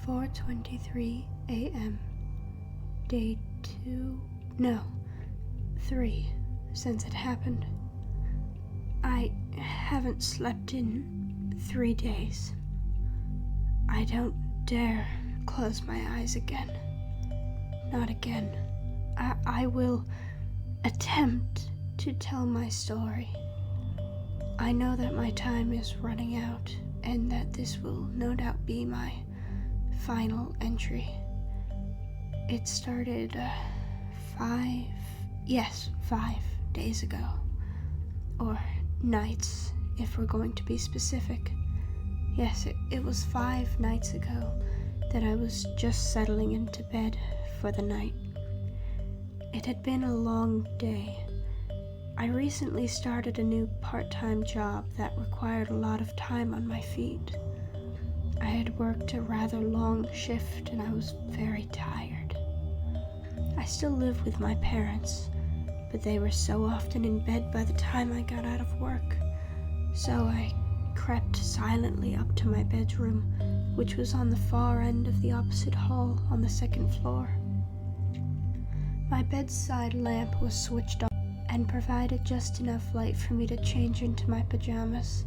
4:23 a.m. Day 3 since it happened. I haven't slept in 3 days. I don't dare close my eyes again. Not again. I will attempt to tell my story. I know that my time is running out and that this will no doubt be my final entry. It started 5 days ago. Or nights, if we're going to be specific. Yes, it was 5 nights ago that I was just settling into bed for the night. It had been a long day. I recently started a new part-time job that required a lot of time on my feet. I had worked a rather long shift and I was very tired. I still live with my parents, but they were so often in bed by the time I got out of work. So I crept silently up to my bedroom, which was on the far end of the opposite hall on the 2nd floor. My bedside lamp was switched on and provided just enough light for me to change into my pajamas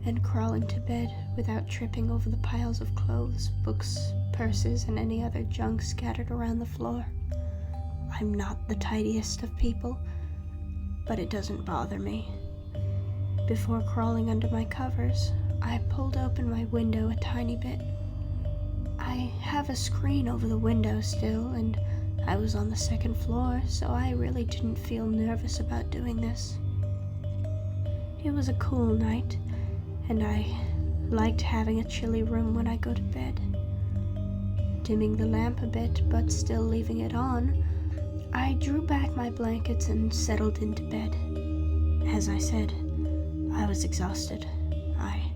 and crawl into bed without tripping over the piles of clothes, books, purses, and any other junk scattered around the floor. I'm not the tidiest of people, but it doesn't bother me. Before crawling under my covers, I pulled open my window a tiny bit. I have a screen over the window still, and I was on the 2nd floor, so I really didn't feel nervous about doing this. It was a cool night, and I liked having a chilly room when I go to bed. Dimming the lamp a bit, but still leaving it on, I drew back my blankets and settled into bed. As I said, I was exhausted. I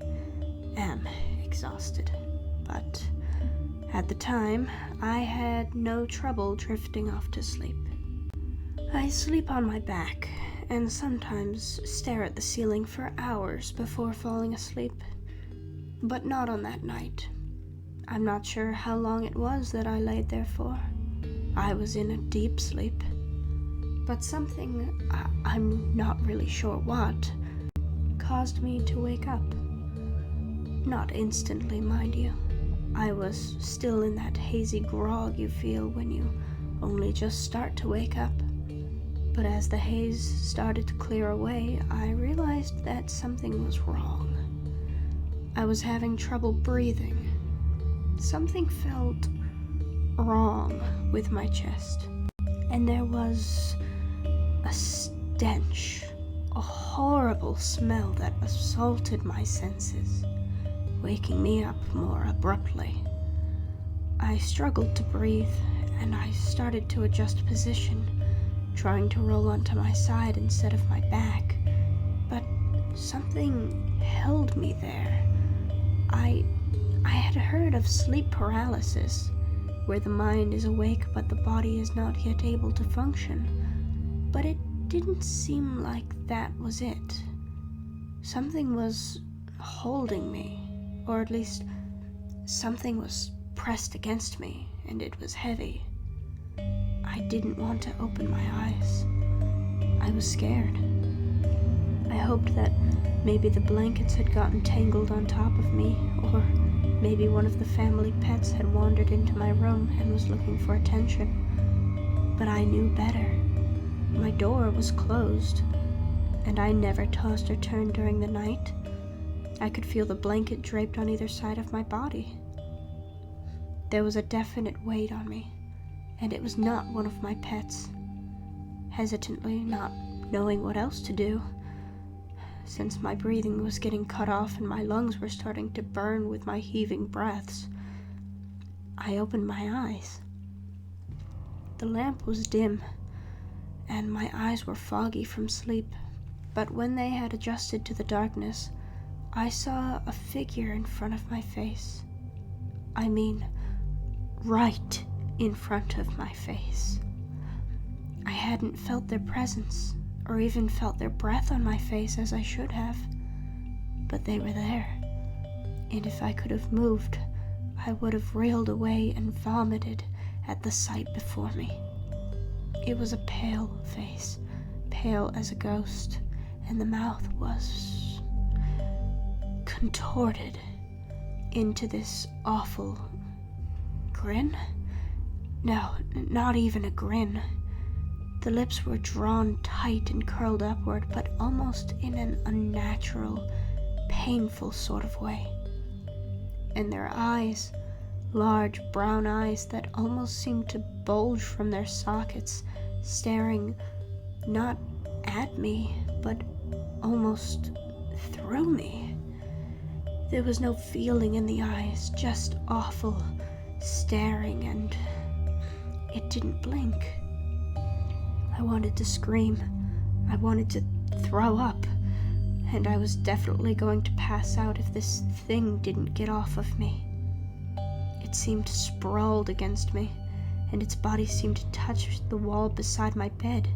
am exhausted, but at the time, I had no trouble drifting off to sleep. I sleep on my back and sometimes stare at the ceiling for hours before falling asleep, but not on that night. I'm not sure how long it was that I laid there for. I was in a deep sleep, but something, I'm not really sure what, caused me to wake up. Not instantly, mind you. I was still in that hazy grog you feel when you only just start to wake up. But as the haze started to clear away, I realized that something was wrong. I was having trouble breathing. Something felt wrong with my chest. And there was a stench, a horrible smell that assaulted my senses, waking me up more abruptly. I struggled to breathe, and I started to adjust position, trying to roll onto my side instead of my back, but something held me there. I had heard of sleep paralysis, where the mind is awake but the body is not yet able to function, but it didn't seem like that was it. Something was holding me, or at least something was pressed against me, and it was heavy. I didn't want to open my eyes. I was scared. I hoped that maybe the blankets had gotten tangled on top of me, or maybe one of the family pets had wandered into my room and was looking for attention. But I knew better. My door was closed, and I never tossed or turned during the night. I could feel the blanket draped on either side of my body. There was a definite weight on me, and it was not one of my pets. Hesitantly, not knowing what else to do, since my breathing was getting cut off and my lungs were starting to burn with my heaving breaths, I opened my eyes. The lamp was dim, and my eyes were foggy from sleep, but when they had adjusted to the darkness, I saw a figure in front of my face. I mean, right in front of my face. I hadn't felt their presence, or even felt their breath on my face as I should have, but they were there, and if I could have moved, I would have reeled away and vomited at the sight before me. It was a pale face, pale as a ghost, and the mouth was contorted into this awful grin? No, not even a grin. The lips were drawn tight and curled upward, but almost in an unnatural, painful sort of way. And their eyes, large brown eyes that almost seemed to bulge from their sockets, staring not at me, but almost through me. There was no feeling in the eyes, just awful staring, and it didn't blink. I wanted to scream. I wanted to throw up, and I was definitely going to pass out if this thing didn't get off of me. It seemed sprawled against me, and its body seemed to touch the wall beside my bed,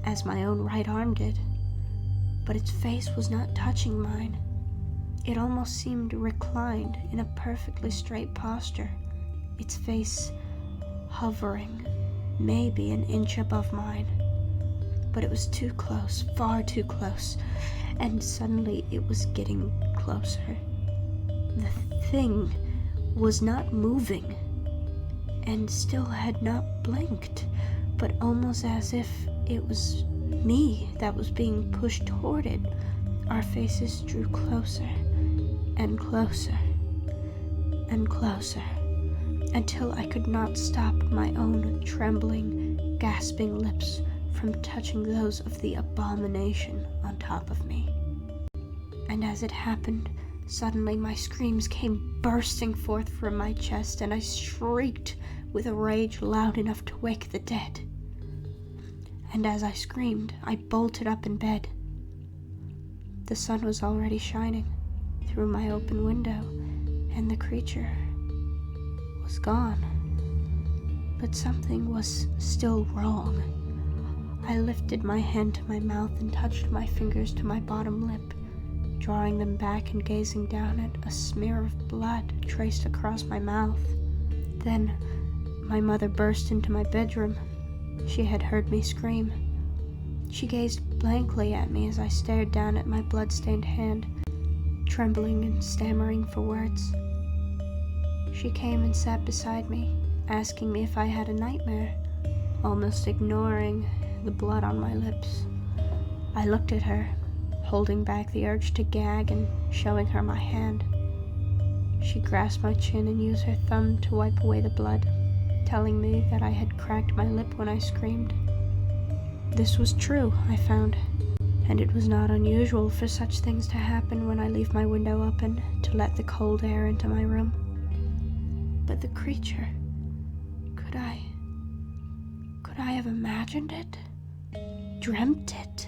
as my own right arm did. But its face was not touching mine. It almost seemed reclined in a perfectly straight posture, its face hovering maybe an inch above mine. But it was too close, far too close, and suddenly it was getting closer. The thing was not moving, and still had not blinked, but almost as if it was me that was being pushed toward it. Our faces drew closer and closer and closer, until I could not stop my own trembling, gasping lips from touching those of the abomination on top of me. And as it happened, suddenly my screams came bursting forth from my chest, and I shrieked with a rage loud enough to wake the dead. And as I screamed, I bolted up in bed. The sun was already shining through my open window, and the creature was gone. But something was still wrong. I lifted my hand to my mouth and touched my fingers to my bottom lip, drawing them back and gazing down at a smear of blood traced across my mouth. Then my mother burst into my bedroom. She had heard me scream. She gazed blankly at me as I stared down at my blood-stained hand, trembling and stammering for words. She came and sat beside me, asking me if I had a nightmare, almost ignoring the blood on my lips. I looked at her, holding back the urge to gag and showing her my hand. She grasped my chin and used her thumb to wipe away the blood, telling me that I had cracked my lip when I screamed. This was true, I found, and it was not unusual for such things to happen when I leave my window open to let the cold air into my room. But the creature, could I have imagined it? Dreamt it?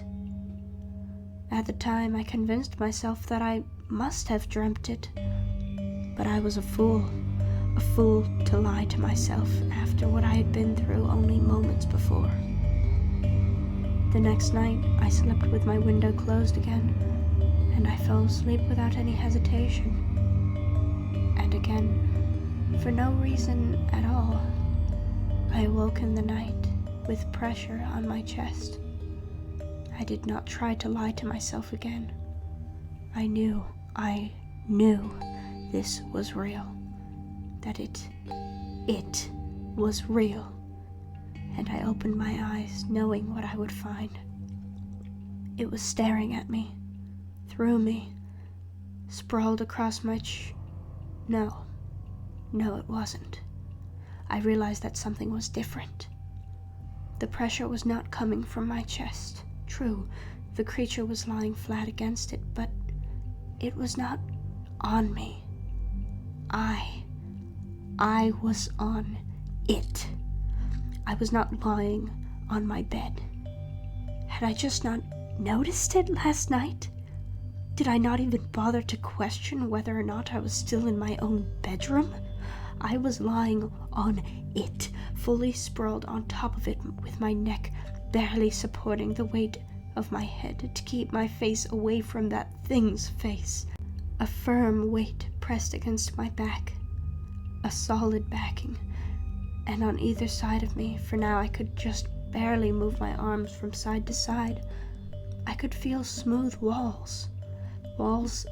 At the time, I convinced myself that I must have dreamt it, but I was a fool to lie to myself after what I had been through only moments before. The next night, I slept with my window closed again, and I fell asleep without any hesitation. And again, for no reason at all, I awoke in the night with pressure on my chest. I did not try to lie to myself again. I knew this was real, that it was real, and I opened my eyes knowing what I would find. It was staring at me, through me, sprawled across my No, it wasn't. I realized that something was different. The pressure was not coming from my chest. True, the creature was lying flat against it, but it was not on me. I was on it. I was not lying on my bed. Had I just not noticed it last night? Did I not even bother to question whether or not I was still in my own bedroom? I was lying on it, fully sprawled on top of it, with my neck barely supporting the weight of my head to keep my face away from that thing's face. A firm weight pressed against my back. a solid backing, and on either side of me, for now I could just barely move my arms from side to side, I could feel smooth walls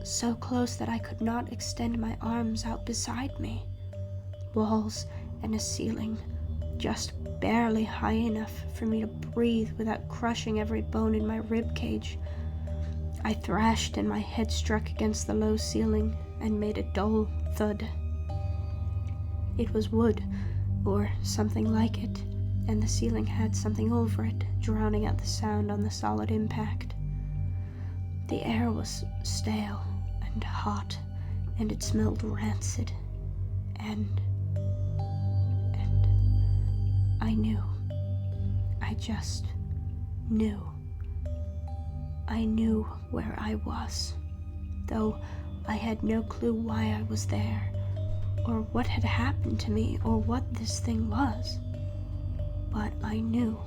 so close that I could not extend my arms out beside me, walls and a ceiling just barely high enough for me to breathe without crushing every bone in my rib cage. I thrashed and my head struck against the low ceiling and made a dull thud. It was wood, or something like it, and the ceiling had something over it, drowning out the sound on the solid impact. The air was stale and hot, and it smelled rancid, and I knew. I just knew. I knew where I was, though I had no clue why I was there, or what had happened to me, or what this thing was. But I knew.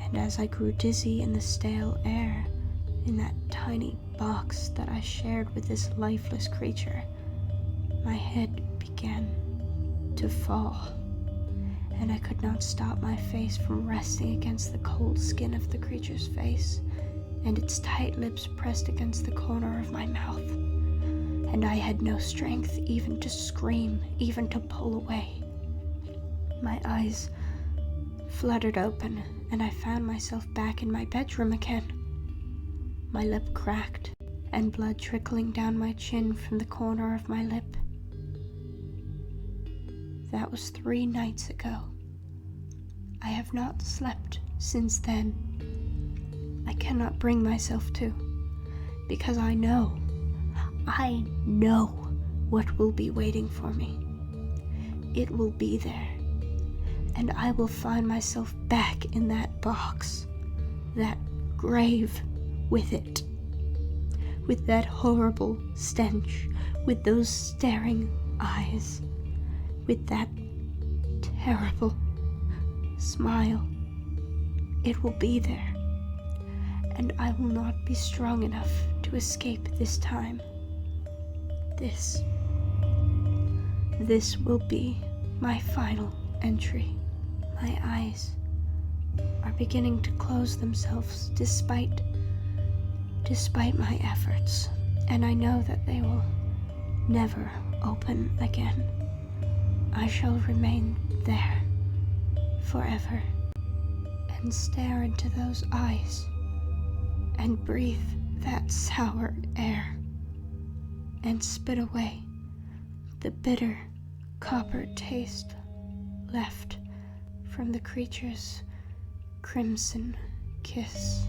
And as I grew dizzy in the stale air, in that tiny box that I shared with this lifeless creature, my head began to fall, and I could not stop my face from resting against the cold skin of the creature's face, and its tight lips pressed against the corner of my mouth, and I had no strength even to scream, even to pull away. My eyes fluttered open, and I found myself back in my bedroom again. My lip cracked, and blood trickling down my chin from the corner of my lip. That was 3 nights ago. I have not slept since then. I cannot bring myself to, because I know what will be waiting for me. It will be there, and I will find myself back in that box, that grave with it, with that horrible stench, with those staring eyes, with that terrible smile. It will be there, and I will not be strong enough to escape this time. This will be my final entry. My eyes are beginning to close themselves despite my efforts, and I know that they will never open again. I shall remain there forever and stare into those eyes and breathe that sour air and spit away the bitter copper taste left from the creature's crimson kiss.